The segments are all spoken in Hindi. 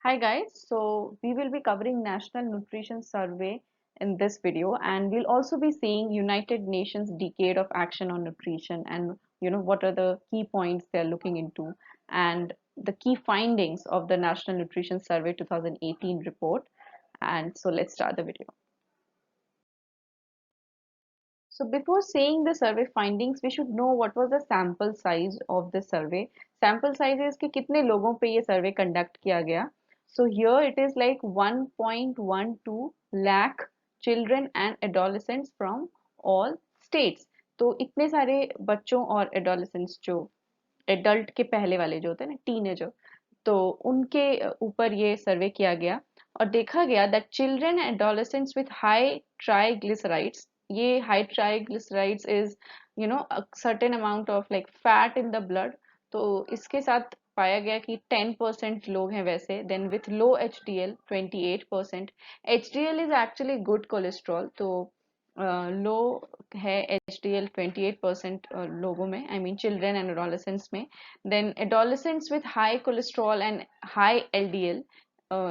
Hi guys, so we will be covering National Nutrition Survey in this video, and we'll also be seeing United Nations Decade of Action on Nutrition, and what are the key points they're looking into, and the key findings of the National Nutrition Survey 2018 report. And so let's start the video. So before seeing the survey findings, we should know what was the sample size of the survey. Sample size is कि कितने लोगों पे ये survey conduct किया गया. So here it is like 1.12 lakh children and adolescents from all states. तो इतने सारे बच्चों और adolescents जो adult के पहले वाले जो होते हैं ना teenager, तो उनके ऊपर ये सर्वे किया गया और देखा गया that children and adolescents with high triglycerides, ये high triglycerides is a certain amount of like fat in the blood, तो इसके साथ पाया गया कि 10% लोग हैं वैसे, then with low HDL 28%. HDL is actually good cholesterol, तो लो है HDL 28% लोगों में, I mean children and adolescents में. Then adolescents with high cholesterol and high LDL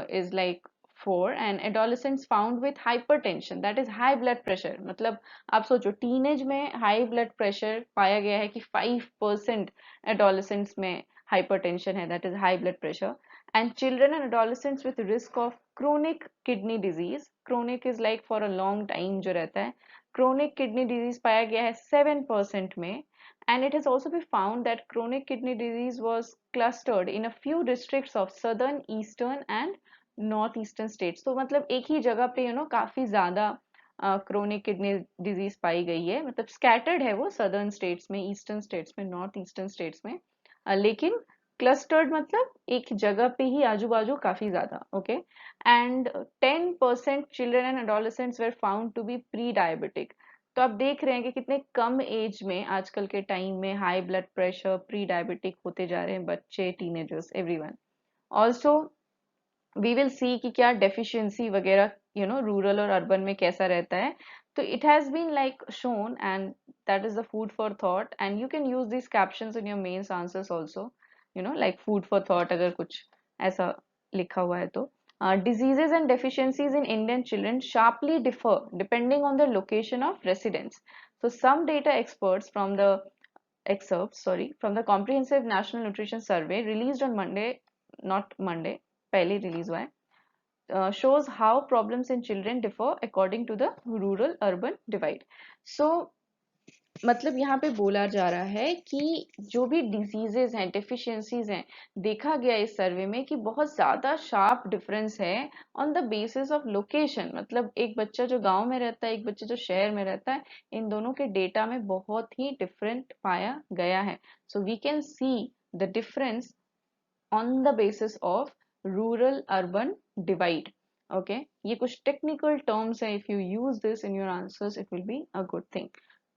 is like 4, and adolescents found with hypertension, that is high blood pressure. मतलब आप सोचो टीनेज में हाई ब्लड प्रेशर पाया गया है कि 5% adolescents में hypertension है, that is high blood pressure. And children and adolescents with risk of chronic kidney disease, chronic is like for a long time जो रहता है, chronic kidney disease पाया गया है 7% में. And it has also been found that chronic kidney disease was clustered in a few districts of southern, eastern and northeastern states. तो मतलब एक ही जगह पे काफी ज्यादा क्रोनिक किडनी डिजीज पाई गई है, मतलब स्कैटर्ड है वो सदर्न स्टेट्स में, ईस्टर्न स्टेट्स में, नॉर्थ ईस्टर्न स्टेट्स में, लेकिन क्लस्टर्ड मतलब एक जगह पे ही आजू बाजू काफी ज्यादा. Okay. And 10% children and adolescents were found to be pre diabetic. तो आप देख रहे हैं कि कितने कम एज में आजकल के टाइम में high blood pressure, pre diabetic होते जा रहे हैं बच्चे, teenagers, everyone. Also we will see कि क्या डेफिशिएंसी वगैरह रूरल और अर्बन में कैसा रहता है. तो it has been like shown, and that is the food for thought, and you can use this captions in your mains answers also, like food for thought अगर कुछ ऐसा लिखा हुआ है तो. Diseases and deficiencies in Indian children sharply differ depending on the location of residence. So some data excerpts from the Comprehensive National Nutrition Survey released on Monday, not Monday, पहले रिलीज हुआ है, shows how problems in children differ according to the rural urban divide. So मतलब यहाँ पे बोला जा रहा है कि जो भी डिजीजेस हैं, डेफिशिएंसीज हैं, देखा गया इस सर्वे में कि बहुत ज्यादा शार्प डिफरेंस है on the basis of location. मतलब एक बच्चा जो गांव में रहता है, एक बच्चा जो शहर में रहता है, इन दोनों के डेटा में बहुत ही डिफरेंट पाया गया है. So we can see the difference on the basis of rural urban divide. Okay, ये कुछ टेक्निकल टर्म्स है, if you use this in your answers it will be a good thing.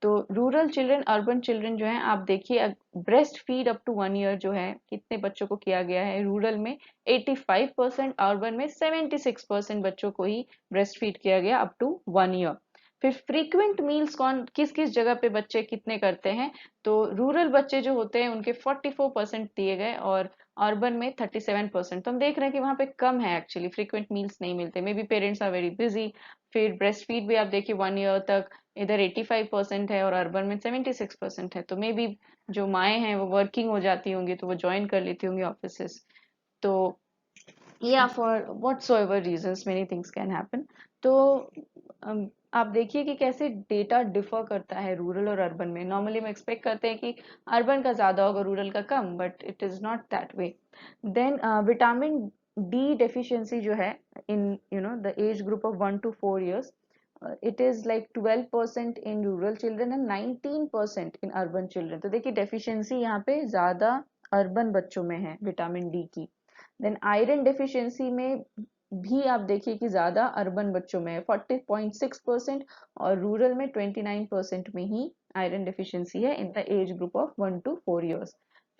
तो रूरल चिल्ड्रन, अर्बन चिल्ड्रन जो है, आप देखिए breast feed up to 1 year जो है कितने बच्चों को किया गया है रूरल में 85%, अर्बन में 76% बच्चों को ही ब्रेस्ट फीड किया गया अप टू 1 ईयर. फिर फ्रीक्वेंट मील्स कौन किस किस जगह पे बच्चे कितने करते हैं, तो रूरल बच्चे जो होते हैं उनके 44% दिए गए और अर्बन में 37%. तो हम देख रहे हैं कि वहां पे कम है, एक्चुअली फ्रीक्वेंट मील्स नहीं मिलते, may be parents are very busy. फिर ब्रेस्ट फीड भी आप देखिए 1 ईयर तक इधर 85% है और अर्बन में 76% है, तो मे बी जो माएँ हैं वो वर्किंग हो जाती होंगी तो वो ज्वाइन कर लेती होंगी ऑफिस. तो या for whatsoever reasons many things can happen. तो आप देखिए कि कैसे डेटा डिफर करता है रूरल और अर्बन में. नॉर्मली हम एक्सपेक्ट करते हैं कि अर्बन का ज्यादा होगा, रूरल का कम, but it is not that way. Then vitamin D deficiency जो है in the age group of 1 to 4 years, it is like 12% in rural children and 19% in urban children. तो देखिए डेफिशिएंसी यहाँ पे ज्यादा अर्बन बच्चों में है विटामिन डी की. देन आयरन डेफिशिएंसी में भी आप देखिए कि ज्यादा अर्बन बच्चों में है 40.6%, और रूरल में 29% में ही आयरन डेफिशिएंसी है in the age group of 1 to 4 years.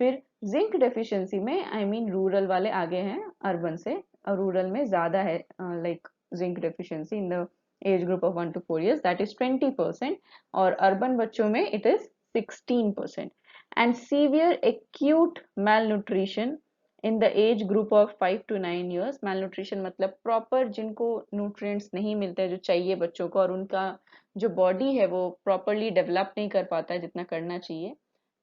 फिर जिंक डेफिशिएंसी में आई मीन रूरल वाले आगे हैं अर्बन से, और रूरल में ज्यादा है like zinc deficiency in the age group of 1 to 4 years, that is 20%, और अर्बन बच्चों में it is 16%. And severe acute malnutrition in the age group of 5 to 9 years। malnutrition मतलब प्रॉपर जिनको न्यूट्रिएंट्स नहीं मिलते जो चाहिए बच्चों को, और उनका जो बॉडी है वो प्रॉपरली डेवलप नहीं कर पाता है जितना करना चाहिए,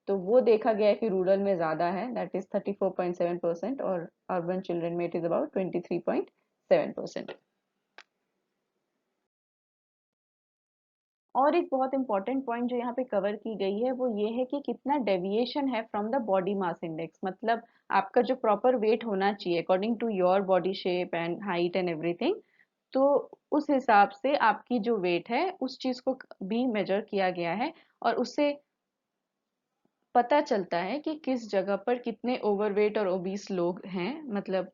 तो वो देखा गया है कि रूरल में ज़्यादा है, दैट इज 34.7%, और अर्बन चिल्ड्रन में इट इज़ अबाउट 23.7%। और एक बहुत इंपॉर्टेंट पॉइंट जो यहाँ पे कवर की गई है वो ये है कि कितना डेविएशन है from the body mass index, मतलब आपका जो प्रॉपर वेट होना चाहिए according to your body shape and height and everything, तो उस हिसाब से आपकी जो वेट है उस चीज को भी मेजर किया गया है, और उससे पता चलता है कि किस जगह पर कितने ओवरवेट और ओबीस लोग हैं, मतलब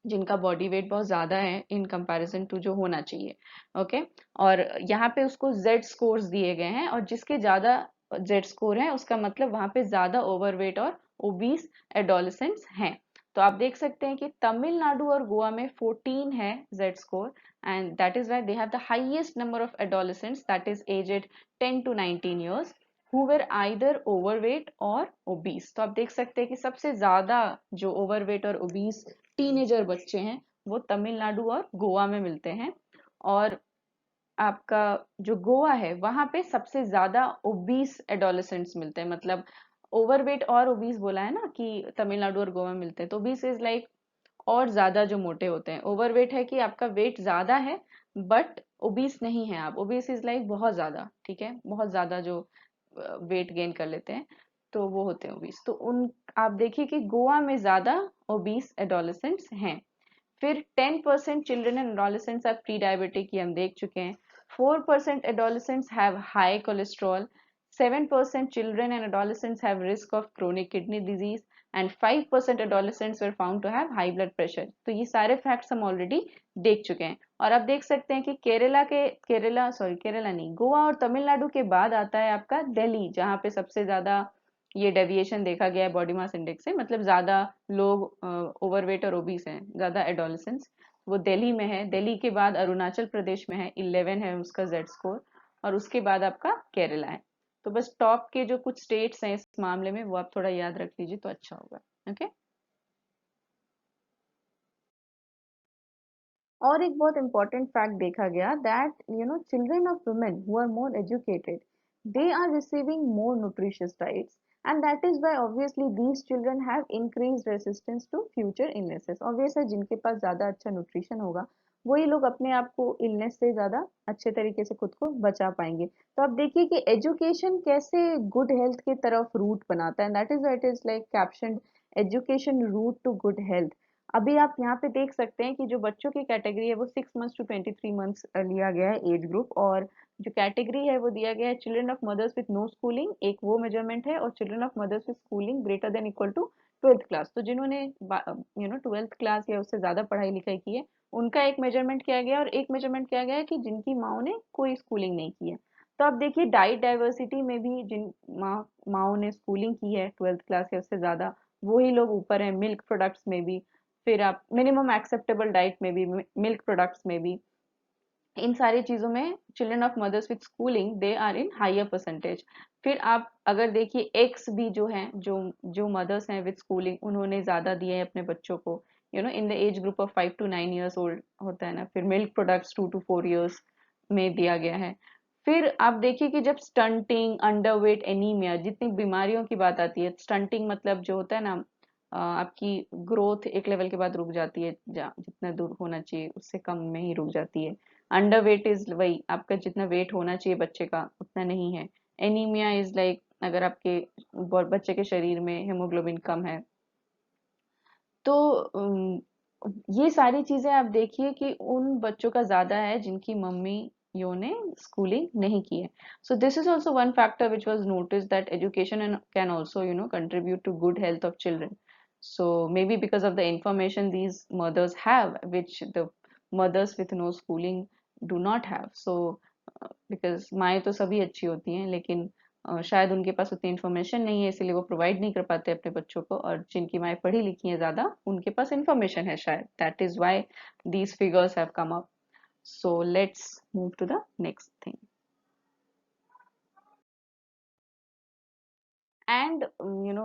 जिनका बॉडी वेट बहुत ज़्यादा है इन कंपैरिजन टू जो होना चाहिए। ओके, और यहाँ पे उसको जेड स्कोर्स दिए गए हैं, और जिसके ज़्यादा जेड स्कोर है उसका मतलब वहाँ पे ज़्यादा ओवरवेट और ओबीस एडोलेसेंट्स हैं। तो आप देख सकते हैं कि तमिलनाडु और गोवा में 14 है Z score, and that is why they have the highest number of adolescents that is aged 10 to 19 years who were either overweight or obese। तो आप देख सकते हैं कि सबसे ज्यादा जो ओवरवेट और ओबीस टीनेजर बच्चे हैं वो तमिलनाडु और गोवा में मिलते हैं, और आपका जो गोवा है वहां पे सबसे ज्यादा ओबीस एडोलेसेंट्स मिलते हैं, मतलब ओवरवेट और ओबीस बोला है ना कि तमिलनाडु और गोवा में मिलते हैं, तो ओबीस इज लाइक और ज्यादा जो मोटे होते हैं, ओवरवेट है कि आपका वेट ज्यादा है बट ओबीस नहीं है आप, ओबीस इज लाइक बहुत ज्यादा, ठीक है, बहुत ज्यादा जो वेट गेन कर लेते हैं, तो वो होते हैं ओबीस। तो उन आप देखिए कि गोवा में ज्यादा ओबीस एडोलेसेंट्स हैं। फिर 10% children and adolescents are pre diabetic, ये हम देख चुके हैं। 4% adolescents have high cholesterol, 7% children and adolescents have risk of chronic kidney disease, and 5% adolescents were found to have high blood pressure. तो ये सारे फैक्ट्स हम ऑलरेडी देख चुके हैं। और आप देख सकते हैं कि केरला नहीं, गोवा और तमिलनाडु के बाद आता है आपका दिल्ली, जहाँ पे सबसे ज्यादा ये डेविएशन देखा गया है बॉडी मास इंडेक्स से, मतलब ज्यादा लोग ओवरवेट और ओबीस हैं, ज्यादा एडोलेसेंस, वो दिल्ली में है। दिल्ली के बाद अरुणाचल प्रदेश में है, 11 है उसका जेड स्कोर, और उसके बाद आपका केरला है। तो बस टॉप के जो कुछ स्टेट्स हैं इस मामले में वो आप थोड़ा याद रख लीजिए तो अच्छा होगा। ओके, और एक बहुत इंपॉर्टेंट फैक्ट देखा गया that children of women who are more educated they are receiving more nutritious diets, and that is why obviously these children have increased resistance to future illnesses. Obvious है जिनके पास ज्यादा अच्छा न्यूट्रिशन होगा वही लोग अपने आप को इलनेस से ज्यादा अच्छे तरीके से खुद को बचा पाएंगे। तो आप देखिए कि एजुकेशन कैसे गुड हेल्थ की तरफ रूट बनाता है, that is why it is like captioned education route to good health. अभी आप यहाँ पे देख सकते हैं कि जो बच्चों की कैटेगरी है वो 6 मंथ्स टू 23 मंथ्स लिया गया है एज ग्रुप, और जो कैटेगरी है वो दिया गया है children of mothers with no schooling, एक वो मेजरमेंट है, और children of mothers with schooling greater than equal to 12th class. तो जिन्होंने 12th क्लास या उससे ज्यादा पढ़ाई लिखाई की है उनका एक मेजरमेंट किया गया है, और एक मेजरमेंट किया गया है कि जिनकी माओ ने कोई स्कूलिंग नहीं की है। तो आप देखिए डाइट डाइवर्सिटी में भी जिन माओ ने स्कूलिंग की है 12th क्लास या उससे ज्यादा वही लोग ऊपर है, मिल्क प्रोडक्ट्स में भी, फिर आप मिनिमम एक्सेप्टेबल डाइट में भी, मिल्क प्रोडक्ट्स में भी, इन सारी चीजों में children of mothers with schooling they are in higher percentage. फिर आप अगर देखिए एक्स भी जो हैं, जो जो मदर्स हैं विद स्कूलिंग उन्होंने ज्यादा दिए हैं अपने बच्चों को, इन the age group of 5 to 9 years old होता है ना। फिर मिल्क प्रोडक्ट्स 2 to 4 years में दिया गया है। फिर आप देखिए कि जब स्टंटिंग, अंडरवेट, एनीमिया, जितनी बीमारियों की बात आती है, स्टंटिंग मतलब जो होता है ना, आपकी ग्रोथ एक लेवल के बाद रुक जाती है, जितना दूर होना चाहिए उससे कम में ही रुक जाती है। अंडरवेट इज वही आपका जितना वेट होना चाहिए बच्चे का उतना नहीं है। एनीमिया इज लाइक अगर आपके बच्चे के शरीर में हेमोग्लोबिन कम है। तो ये सारी चीजें आप देखिए कि उन बच्चों का ज्यादा है जिनकी मम्मियों ने स्कूलिंग नहीं की है। So this is also one factor which was notice that education can also contribute to good health of children. So maybe because of the information these mothers have, which the mothers with no schooling do not have. So because माएँ तो सभी अच्छी होती हैं लेकिन शायद उनके पास उतनी इन्फॉर्मेशन नहीं है इसलिए वो प्रोवाइड नहीं कर पाते अपने बच्चों को, और जिनकी माएँ पढ़ी लिखी हैं ज्यादा उनके पास इन्फॉर्मेशन है शायद, that is why these figures have come up. So let's move to the next thing. And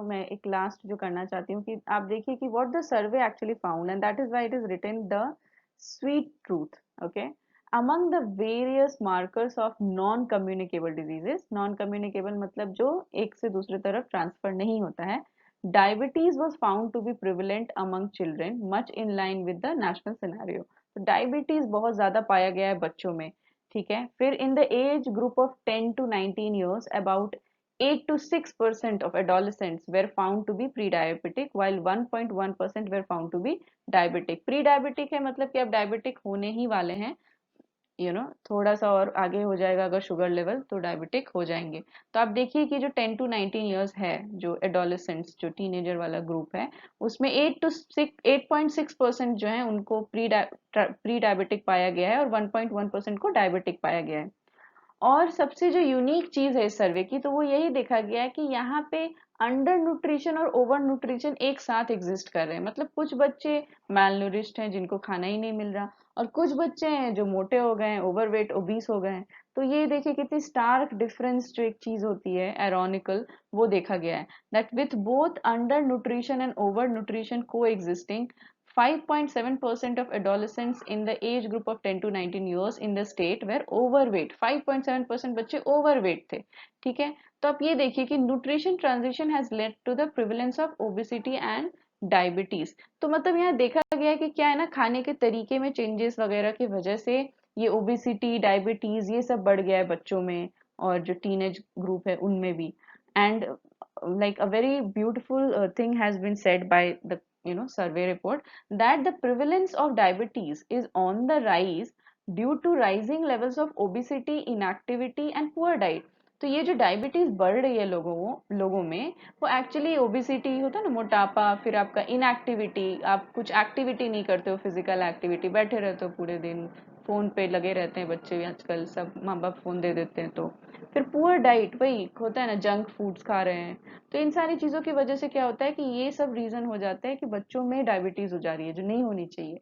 मैं एक लास्ट जो करना चाहती हूँ कि आप देखिए कि what the survey actually found, and that is why it is written the sweet truth. Okay, among the various markers of non communicable diseases, non communicable मतलब जो एक से दूसरी तरफ ट्रांसफर नहीं होता है, diabetes was found to be prevalent among children much in line with the national scenario. तो डायबिटीज बहुत ज्यादा पाया गया है बच्चों में. ठीक है, फिर इन the age group of 10 to 19 years about 8 to 6% of adolescents were found to be pre-diabetic while 1.1% were found to be diabetic. Pre-diabetic है मतलब कि अब डायबिटिक होने ही वाले हैं, थोड़ा सा और आगे हो जाएगा अगर शुगर लेवल तो डायबिटिक हो जाएंगे. तो आप देखिए कि जो 10 to 19 इयर्स है, जो एडोलेसेंट्स, जो टीनेजर वाला ग्रुप है, उसमें 8.6% जो है उनको प्री डायबिटिक पाया गया है और 1.1% को डायबिटिक पाया गया है. और सबसे जो यूनिक चीज है इस सर्वे की, तो वो यही देखा गया है कि यहाँ पे अंडर न्यूट्रिशन और ओवर न्यूट्रिशन एक साथ एग्जिस्ट कर रहे हैं. मतलब कुछ बच्चे मैलनूरिश्ड हैं जिनको खाना ही नहीं मिल रहा, और कुछ बच्चे हैं जो मोटे हो गए हैं, ओवरवेट ओबीस हो गए हैं. तो ये देखिए कितनी स्टार्क डिफरेंस जो एक चीज होती है एरोनिकल, वो देखा गया है. That with both under nutrition and over nutrition को existing, 5.7% of adolescents in the age group of 10 to 19 years in the state were overweight. 5.7% बच्चे overweight थे. ठीक है, तो आप ये देखिए कि nutrition transition has led to the prevalence of obesity and diabetes. तो मतलब यहाँ देखा गया है कि क्या है ना, खाने के तरीके में चेंजेस वगैरह की वजह से ये ओबिसिटी, डायबिटीज, ये सब बढ़ गया है बच्चों में, और जो टीनेज ग्रुप है उनमें भी. And like a very beautiful thing has been said by the survey report, that the prevalence of diabetes is on the rise due to rising levels of obesity, inactivity and poor diet. तो ये जो डायबिटीज बढ़ रही है लोगों में, वो एक्चुअली ओबिसिटी होता है ना, मोटापा, फिर आपका इनएक्टिविटी, आप कुछ एक्टिविटी नहीं करते हो, फिजिकल एक्टिविटी, बैठे रहते हो पूरे दिन, फोन पे लगे रहते हैं बच्चे भी आजकल, सब माँ बाप फोन दे देते हैं. तो फिर पुअर डाइट, वही होता है ना, जंक फूड्स खा रहे हैं. तो इन सारी चीजों की वजह से क्या होता है कि ये सब रीजन हो जाता है कि बच्चों में डायबिटीज हो जा रही है जो नहीं होनी चाहिए.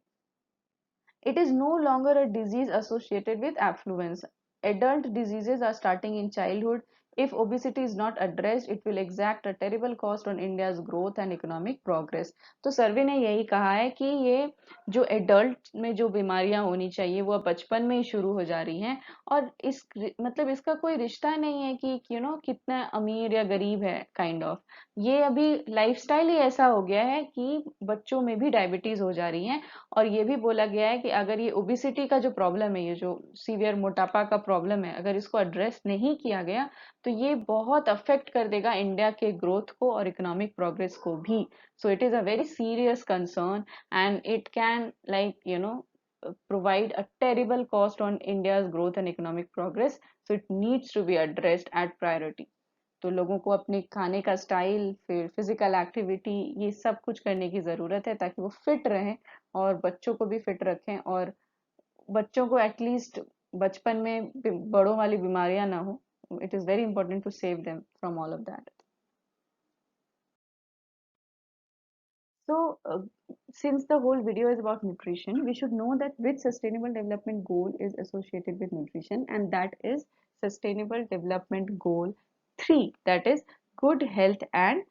It is no longer a disease associated with affluence. Adult diseases are starting in childhood. If obesity is not addressed, it will exact a terrible cost on India's growth and economic progress. तो सर्वे ने यही कहा है कि ये जो एडल्ट में जो बीमारियां होनी चाहिए वो अब बचपन में ही शुरू हो जा रही हैं. और इस मतलब इसका कोई रिश्ता नहीं है कि कितना अमीर या गरीब है, काइंड ऑफ. ये अभी लाइफस्टाइल ही ऐसा हो गया है कि बच्चों में भी डायबिटीज हो जा रही है. और ये भी बोला गया है कि अगर ये ओबिसिटी का जो प्रॉब्लम है, ये जो सीवियर मोटापा का प्रॉब्लम है, अगर इसको एड्रेस नहीं किया गया तो ये बहुत अफेक्ट कर देगा इंडिया के ग्रोथ को और इकोनॉमिक प्रोग्रेस को भी. So it is a very serious concern and it can provide a terrible cost on India's growth and economic progress. So it needs to be addressed at priority. तो लोगों को अपने खाने का स्टाइल, फिर फिजिकल एक्टिविटी, ये सब कुछ करने की ज़रूरत है ताकि वो फिट रहें और बच्चों को भी फिट रखें, और बच्चों को एटलीस्ट बचपन में बड़ों वाली बीमारियां ना हो. It is very important to save them from all of that. So, since the whole video is about nutrition, we should know that which sustainable development goal is associated with nutrition, and that is Sustainable Development Goal 3, that is good health and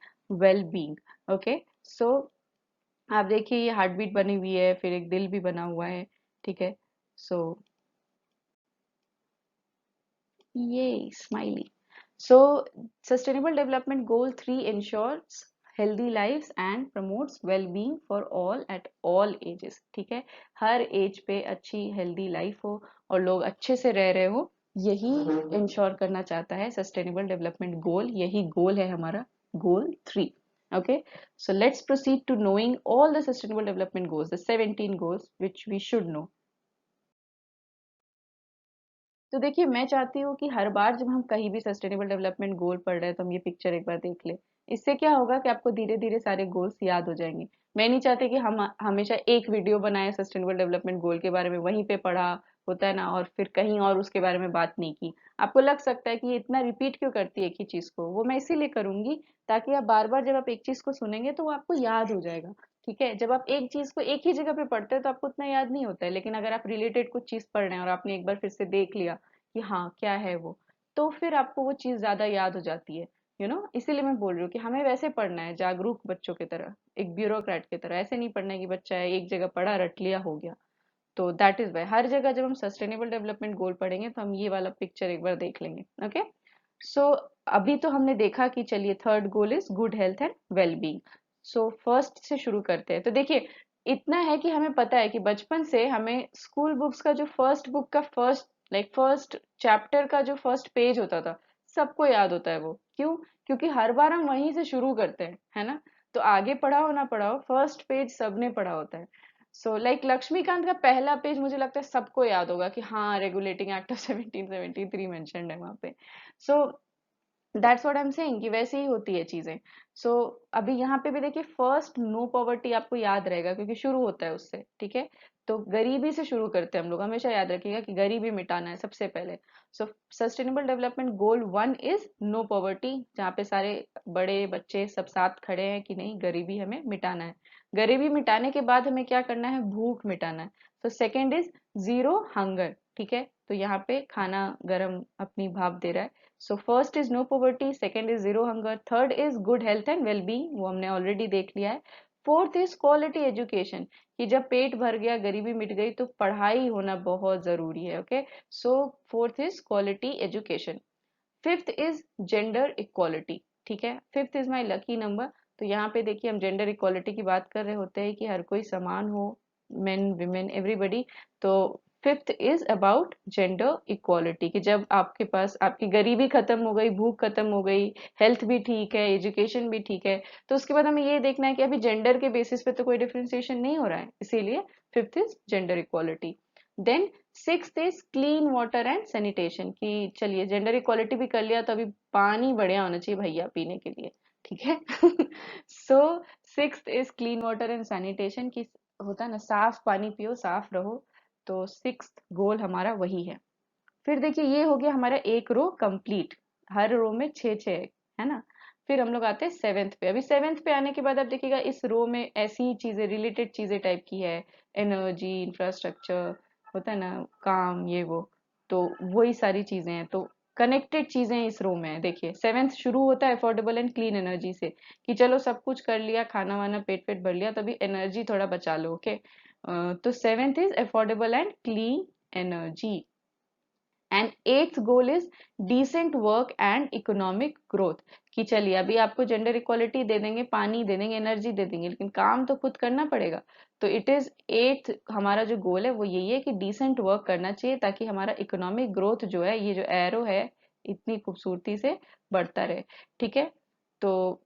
well-being. Okay, so आप देखिए ये हार्ट बीट बनी हुई है, फिर एक दिल भी बना हुआ है. ठीक है, सो ये smiley. So, Sustainable Development Goal 3 ensures healthy lives and promotes well-being for all at all ages. ठीक है, हर एज पे अच्छी हेल्दी लाइफ हो और लोग अच्छे से रह रहे हो, यही इंश्योर करना चाहता है सस्टेनेबल डेवलपमेंट गोल. यही गोल है हमारा, गोल 3. Okay, so let's proceed to knowing all the sustainable development goals, the 17 goals which we should know. तो देखिए, मैं चाहती हूँ कि हर बार जब हम कहीं भी सस्टेनेबल डेवलपमेंट गोल पढ़ रहे हैं तो हम ये पिक्चर एक बार देख ले. इससे क्या होगा कि आपको धीरे धीरे सारे गोल्स याद हो जाएंगे. मैं नहीं चाहती कि हम हमेशा एक वीडियो बनाए सस्टेनेबल डेवलपमेंट गोल के बारे में, वहीं पे पढ़ा होता है ना, और फिर कहीं और उसके बारे में बात नहीं की. आपको लग सकता है कि ये इतना रिपीट क्यों करती है एक ही चीज को. वो मैं इसीलिए करूंगी ताकि आप बार बार जब आप एक चीज को सुनेंगे तो वो आपको याद हो जाएगा. ठीक है, जब आप एक चीज को एक ही जगह पे पढ़ते हैं तो आपको उतना याद नहीं होता है, लेकिन अगर आप रिलेटेड कुछ चीज पढ़ रहे हैं और आपने एक बार फिर से देख लिया कि हाँ क्या है वो, तो फिर आपको वो चीज ज्यादा याद हो जाती है. इसीलिए मैं बोल रही हूँ कि हमें वैसे पढ़ना है, जागरूक बच्चों की तरह, एक ब्यूरोक्रेट की तरह। ऐसे नहीं पढ़ना है कि बच्चा है एक जगह पढ़ा रट लिया हो गया। तो दैट इज वाई हर जगह जब हम सस्टेनेबल डेवलपमेंट गोल पढ़ेंगे तो हम ये वाला पिक्चर एक बार देख लेंगे। ओके, सो अभी तो हमने देखा कि चलिए third goal is good health and well being. So first से शुरू करते हैं। तो देखिए, इतना है कि हमें पता है कि बचपन से हमें स्कूल बुक्स का जो फर्स्ट बुक का फर्स्ट चैप्टर का जो फर्स्ट पेज होता था, सबको याद होता है वो। क्यों? क्योंकि हर बार हम वहीं से शुरू करते हैं, है ना? तो आगे पढ़ाओ ना पढ़ाओ, फर्स्ट पेज सबने पढ़ा होता है। सो लाइक लक्ष्मीकांत का पहला पेज मुझे लगता है सबको याद होगा कि हाँ, रेगुलेटिंग एक्ट ऑफ 1773 मेंशन्ड है वहां पे। So that's what I am saying कि वैसे ही होती है चीजें। सो अभी यहाँ पे भी देखिए, फर्स्ट नो पॉवर्टी आपको याद रहेगा क्योंकि शुरू होता है उससे, ठीक है? तो गरीबी से शुरू करते हैं हम लोग, हमेशा याद रखिएगा कि गरीबी मिटाना है सबसे पहले। So sustainable development goal 1 is no poverty, जहाँ पे सारे बड़े बच्चे सब साथ खड़े हैं कि नहीं, गरीबी हमें मिटाना है। गरीबी मिटाने के बाद हमें क्या करना है? भूख मिटाना है। तो सेकेंड इज जीरो हंगर, ठीक है? तो यहाँ पे खाना गरम अपनी भाप दे रहा है। So first is no poverty, second is zero hunger, third is good health and well being, वो हमने ऑलरेडी देख लिया है। फोर्थ इज क्वालिटी एजुकेशन, कि जब पेट भर गया, गरीबी मिट गई, तो पढ़ाई होना बहुत जरूरी है। Okay, so fourth is quality education. Fifth is gender equality, ठीक है? Fifth is my lucky number. तो यहाँ पे देखिए, हम जेंडर इक्वालिटी की बात कर रहे होते हैं कि हर कोई समान हो, मेन विमेन एवरीबडी। तो fifth is about gender equality, कि जब आपके पास आपकी गरीबी खत्म हो गई, भूख खत्म हो गई, हेल्थ भी ठीक है, एजुकेशन भी ठीक है, तो उसके बाद हमें ये देखना है कि अभी जेंडर के बेसिस पे तो कोई डिफरेंशिएशन नहीं हो रहा है, इसीलिए fifth is gender equality. Then sixth is clean water and sanitation, कि चलिए जेंडर इक्वालिटी भी कर लिया, तो अभी पानी बढ़िया होना चाहिए भैया पीने के लिए, ठीक है? So sixth is clean water and sanitation, की होता है ना, साफ पानी पियो, साफ रहो। तो सिक्स्थ गोल हमारा वही है। फिर देखिए, ये हो गया हमारा एक रो कंप्लीट, हर रो में छः छः, है ना? फिर हम लोग आते हैं सेवेंथ पे। अभी सेवेंथ पे आने के बाद आप देखिएगा, इस रो में ऐसी ही चीजें, रिलेटेड चीजें टाइप की है, एनर्जी, इंफ्रास्ट्रक्चर, होता है ना, काम, ये वो, तो वही सारी चीजें हैं। तो कनेक्टेड चीजें इस रो में है। देखिए, सेवेंथ शुरू होता है अफोर्डेबल एंड क्लीन एनर्जी से, कि चलो सब कुछ कर लिया, खाना वाना पेट पेट भर लिया, तभी एनर्जी थोड़ा बचा लो। ओके, तो seventh is affordable and clean energy. And eighth goal is decent work and economic growth, कि चलिए अभी आपको जेंडर इक्वालिटी दे देंगे, पानी दे देंगे, एनर्जी दे देंगे, लेकिन काम तो खुद करना पड़ेगा। तो इट इज एट्थ, हमारा जो गोल है वो यही है कि डिसेंट वर्क करना चाहिए, ताकि हमारा इकोनॉमिक ग्रोथ जो है, ये जो एरो है, इतनी खूबसूरती से बढ़ता रहे, ठीक है? तो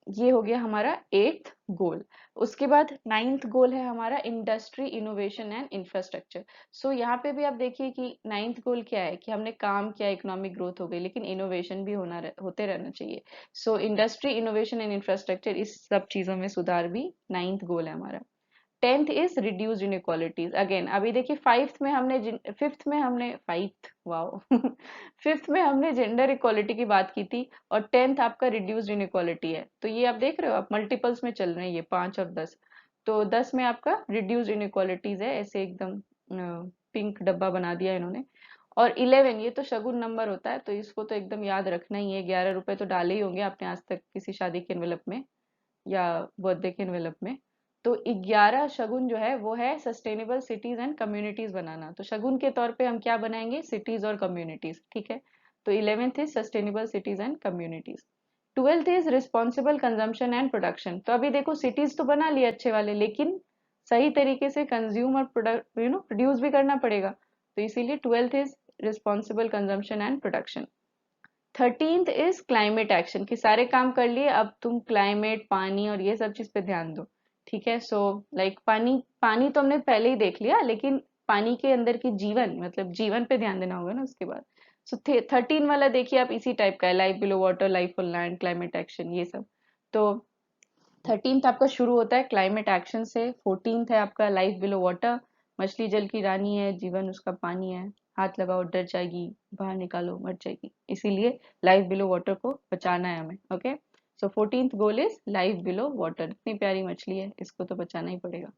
ये हो गया हमारा एट्थ गोल। उसके बाद नाइन्थ गोल है हमारा इंडस्ट्री, इनोवेशन एंड इंफ्रास्ट्रक्चर। सो यहाँ पे भी आप देखिए कि नाइन्थ गोल क्या है, कि हमने काम किया, इकोनॉमिक ग्रोथ हो गई, लेकिन इनोवेशन भी होते रहना चाहिए। So industry, innovation and infrastructure, इस सब चीजों में सुधार भी नाइन्थ गोल है हमारा। Tenth is reduced inequalities. Again अभी देखिए, फिफ्थ में हमने फाइव, वाओ, फिफ्थ में हमने जेंडर इक्वालिटी की बात की थी, और टेंथ आपका रिड्यूस्ड इनइक्वालिटी है। तो ये आप देख रहे हो, आप मल्टीपल्स में चल रहे हैं, ये 5 और 10। तो 10 में आपका रिड्यूस्ड इनइक्वालिटीज है, ऐसे एकदम पिंक डब्बा बना दिया इन्होंने। और 11, ये तो शगुन नंबर होता है, तो इसको तो एकदम याद रखना ही है। 11 रुपए तो डाले ही होंगे आपने आज तक किसी शादी के एनवेलप में या बर्थडे के एनवेलप में। तो 11 शगुन जो है वो है सस्टेनेबल सिटीज एंड कम्युनिटीज बनाना। तो शगुन के तौर पे हम क्या बनाएंगे? सिटीज और कम्युनिटीज, ठीक है? तो 11th is sustainable cities and communities. 12th is responsible consumption and production. तो अभी देखो, सिटीज तो बना लिए अच्छे वाले, लेकिन सही तरीके से कंज्यूम और प्रोडक्ट प्रोड्यूस भी करना पड़ेगा। तो इसीलिए 12th is responsible consumption and production. 13th is climate action, कि सारे काम कर लिए, अब तुम क्लाइमेट, पानी और ये सब चीज पे ध्यान दो, ठीक है? सो लाइक पानी, पानी तो हमने पहले ही देख लिया, लेकिन पानी के अंदर की जीवन, मतलब जीवन पे ध्यान देना होगा ना उसके बाद। सो 13 वाला देखिए आप, इसी टाइप का है, life below water, life on land, climate action, ये सब। तो 13th आपका शुरू होता है क्लाइमेट एक्शन से। 14th है आपका लाइफ बिलो वाटर, मछली जल की रानी है, जीवन उसका पानी है, हाथ लगाओ डर जाएगी, बाहर निकालो मर जाएगी, इसीलिए लाइफ बिलो वाटर को बचाना है हमें। Okay, so 14th goal is life below water. इतनी प्यारी मछली है, इसको तो बचाना ही पड़ेगा।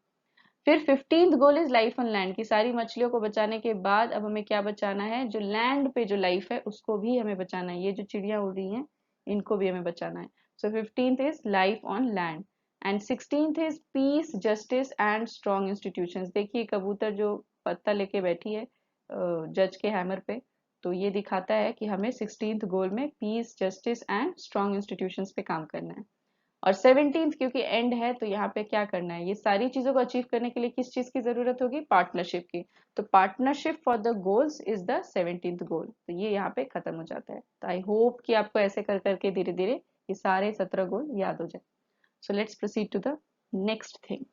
फिर 15th goal is life on land, की सारी मछलियों को बचाने के बाद अब हमें क्या बचाना है? जो लैंड पे जो लाइफ है उसको भी हमें बचाना है। ये जो चिड़िया उड़ रही हैं, इनको भी हमें बचाना है। सो 15th is life on land and 16th is peace justice and strong institutions. देखिए कबूतर जो पत्ता लेके बैठी है जज के हैमर पे, तो ये दिखाता है कि हमें 16th गोल में piece justice and strong institutions पे काम करना है। और 17th क्योंकि एंड है तो यहाँ पे क्या करना है, ये सारी चीजों को अचीव करने के लिए किस चीज की जरूरत होगी, पार्टनरशिप की। तो partnership for the goals is the 17th गोल। तो ये यहाँ पे खत्म हो जाता है। तो आई होप कि आपको ऐसे कर करके धीरे धीरे ये सारे 17 गोल याद हो जाए। So let's proceed to the next thing.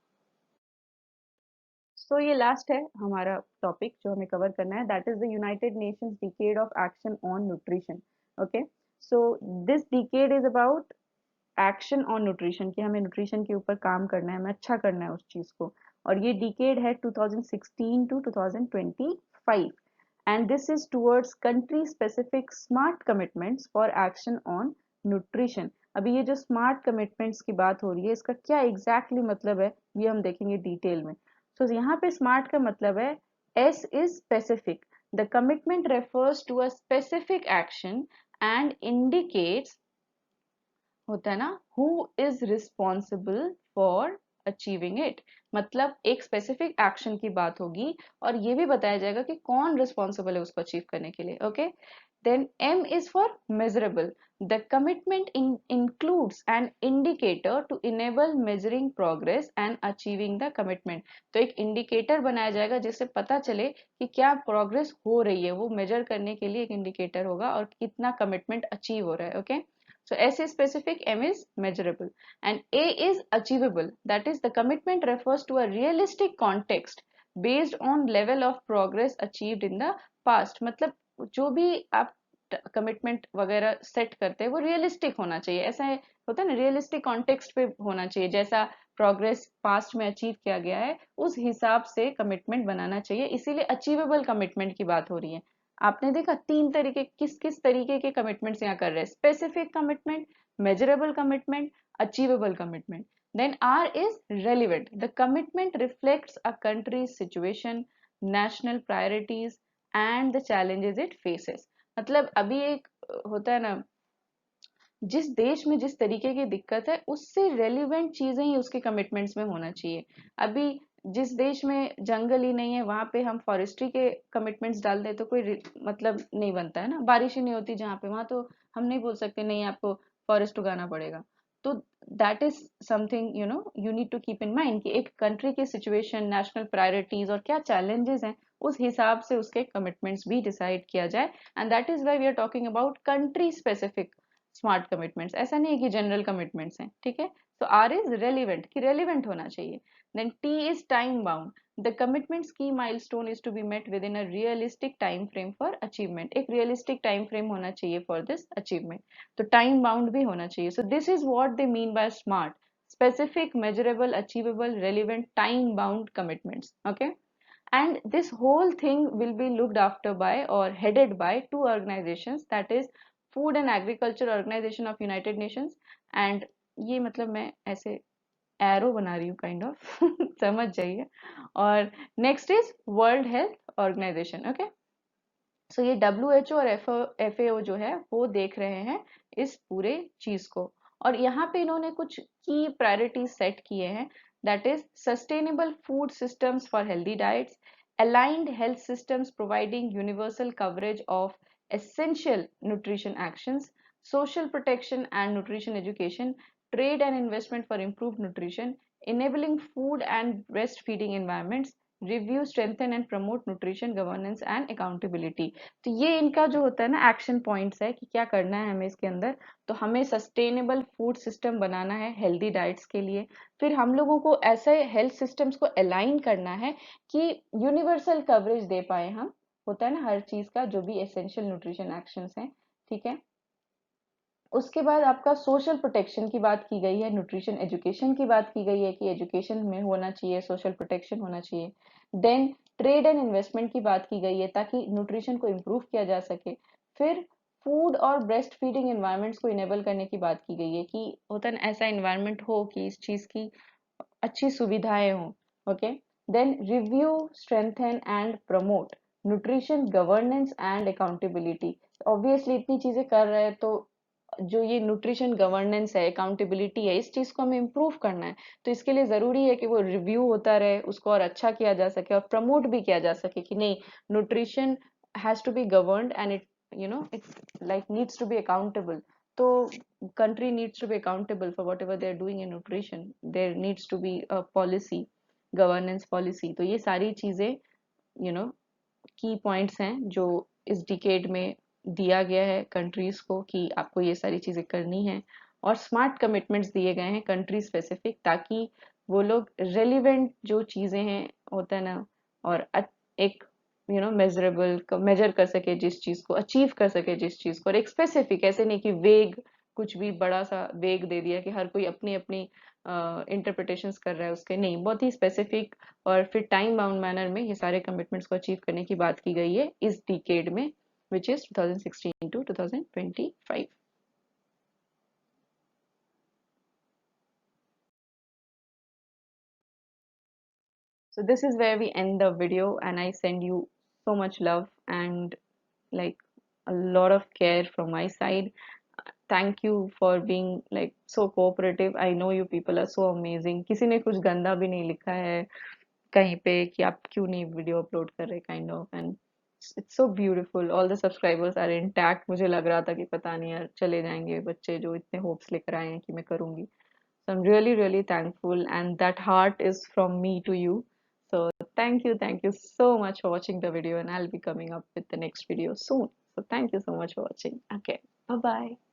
So ये लास्ट है हमारा टॉपिक जो हमें कवर करना है, that is the United Nations decade of action on nutrition. Okay, so this decade is about action on nutrition, कि हमें न्यूट्रिशन के ऊपर काम करना है, हमें अच्छा करना है उस चीज को। और ये डिकेड है 2016 to 2025 and this is towards country specific SMART commitments for action on nutrition. अभी ये जो स्मार्ट कमिटमेंट्स की बात हो रही है, इसका क्या एग्जैक्टली मतलब है ये हम देखेंगे डिटेल में। तो यहाँ पे स्मार्ट का मतलब है S is specific, the commitment refers to a specific action and indicates, होता है ना, who is responsible for achieving it. मतलब एक स्पेसिफिक एक्शन की बात होगी और ये भी बताया जाएगा कि कौन रिस्पॉन्सिबल है उसको अचीव करने के लिए। Okay, then M is for measurable, the commitment includes an indicator to enable measuring progress and achieving the commitment. तो एक इंडिकेटर बनाया जाएगा जिससे पता चले कि क्या प्रोग्रेस हो रही है, वो मेजर करने के लिए एक इंडिकेटर होगा और कितना कमिटमेंट अचीव हो रहा है। Okay, so S is specific, M is measurable, and A is achievable. That is, the commitment refers to a realistic context based on level of progress achieved in the past. मतलब जो भी आप कमिटमेंट वगैरह सेट करते हैं वो रियलिस्टिक होना चाहिए। ऐसा होता है ना, रियलिस्टिक कॉन्टेक्स्ट पे होना चाहिए, जैसा प्रोग्रेस पास्ट में अचीव किया गया है उस हिसाब से कमिटमेंट बनाना चाहिए। इसीलिए अचीवेबल कमिटमेंट की बात हो रही है। आपने देखा तीन तरीके, किस किस तरीके के कमिटमेंट्स यहाँ कर रहे हैं, specific commitment, measurable commitment, achievable commitment. Then R is relevant, the commitment reflects a country's situation, national priorities and the challenges it faces. मतलब अभी एक होता है ना, जिस देश में जिस तरीके की दिक्कत है उससे रेलिवेंट चीजें ही उसके कमिटमेंट्स में होना चाहिए। अभी जिस देश में जंगल ही नहीं है वहां पे हम फॉरेस्ट्री के कमिटमेंट्स डाल दें तो कोई मतलब नहीं बनता है ना, बारिश ही नहीं होती जहाँ पे, वहां तो हम नहीं बोल सकते नहीं आपको फॉरेस्ट उगाना पड़ेगा। तो that is something you need to keep in mind कि एक कंट्री की सिचुएशन, नेशनल प्रायोरिटीज और क्या चैलेंजेस हैं उस हिसाब से उसके कमिटमेंट्स भी डिसाइड किया जाए। And that is why we are talking about country specific SMART commitments, ऐसा नहीं है कि जनरल कमिटमेंट्स हैं। ठीक है, तो आर इज रेलिवेंट, कि रेलिवेंट होना चाहिए। Then T is time bound, the commitments की milestone is to be met with in a realistic time frame for achievement. एक रियलिस्टिक टाइम फ्रेम होना चाहिए फॉर दिस अचीवमेंट, तो टाइम बाउंड भी होना चाहिए। So this is what they mean by SMART, specific, measurable, achievable, relevant, time bound commitments. Okay, and this whole thing will be looked after by or headed by two organizations, that is food and agriculture organization of United Nations, and ये मतलब मैं ऐसे एरो बना रही हूँ काइंड ऑफ समझ जाइए। और next is World Health Organization. Okay, so ये WHO और FAO जो है वो देख रहे हैं इस पूरे चीज को। और यहाँ पे इन्होंने कुछ की प्रायोरिटीज सेट किए हैं, that is sustainable food systems for healthy diets, aligned health systems providing universal coverage of essential nutrition actions, social protection and nutrition education, trade and investment for improved nutrition, enabling food and breastfeeding environments, review, strengthen and promote nutrition governance and accountability. तो ये इनका जो होता है ना एक्शन पॉइंट्स है कि क्या करना है हमें इसके अंदर। तो हमें सस्टेनेबल फूड सिस्टम बनाना है हेल्दी डाइट्स के लिए, फिर हम लोगों को ऐसे हेल्थ सिस्टम्स को अलाइन करना है कि यूनिवर्सल कवरेज दे पाए हम, होता है ना हर चीज का, जो भी एसेंशियल न्यूट्रिशन एक्शंस हैं। ठीक है, उसके बाद आपका सोशल प्रोटेक्शन की बात की गई है, न्यूट्रिशन एजुकेशन की बात की गई है कि एजुकेशन में होना चाहिए, सोशल प्रोटेक्शन होना चाहिए। देन ट्रेड एंड इन्वेस्टमेंट की बात की गई है ताकि न्यूट्रिशन को इम्प्रूव किया जा सके। फिर फूड और ब्रेस्ट फीडिंग एनवायरमेंट्स को इनेबल करने की बात की गई है कि होता है ना ऐसा इन्वायरमेंट हो कि इस चीज की अच्छी सुविधाएं हों। Okay, then review, strengthen and promote nutrition governance and accountability. Obviously इतनी चीजें कर रहे हैं तो जो ये न्यूट्रिशन गवर्नेंस है, अकाउंटेबिलिटी है, इस चीज़ को हमें इम्प्रूव करना है। तो इसके लिए ज़रूरी है कि वो रिव्यू होता रहे, उसको और अच्छा किया जा सके और प्रमोट भी किया जा सके कि नहीं, nutrition has to be governed and it it's like needs to be accountable. तो country needs to be accountable for whatever they are doing in nutrition. There needs to be a policy, governance policy. तो ये सारी चीज़ें you know की पॉइंट्स हैं जो इस डिकेड में दिया गया है कंट्रीज को कि आपको ये सारी चीजें करनी है, और स्मार्ट कमिटमेंट्स दिए गए हैं कंट्री स्पेसिफिक, ताकि वो लोग रेलिवेंट जो चीजें हैं होता है ना, और एक मेजरेबल मेजर कर सके जिस चीज को, अचीव कर सके जिस चीज को, और एक स्पेसिफिक, ऐसे नहीं कि वेग, कुछ भी बड़ा सा वेग दे दिया कि हर कोई अपनी अपनी इंटरप्रिटेशंस कर रहा है उसके, नहीं, बहुत ही स्पेसिफिक और फिर टाइम बाउंड मैनर में ये सारे कमिटमेंट्स को अचीव करने की बात की गई है इस डिकेड में, which is 2016 to 2025. So this is where we end the video, and I send you so much love and like a lot of care from my side. Thank you for being like so cooperative. I know you people are so amazing. किसी ने कुछ गंदा भी नहीं लिखा है कहीं पे कि आप क्यों नहीं वीडियो अपलोड कर रहे, kind of, and it's so beautiful. All the subscribers are intact. मुझे लग रहा था कि पता नहीं यार चले जाएंगे बच्चे जो इतने होप्स लेकर आए हैं कि मैं करूंगी। So I'm really, really thankful, and that heart is from me to you. So thank you so much for watching the video, and I'll be coming up with the next video soon. So thank you so much for watching. Okay, bye bye.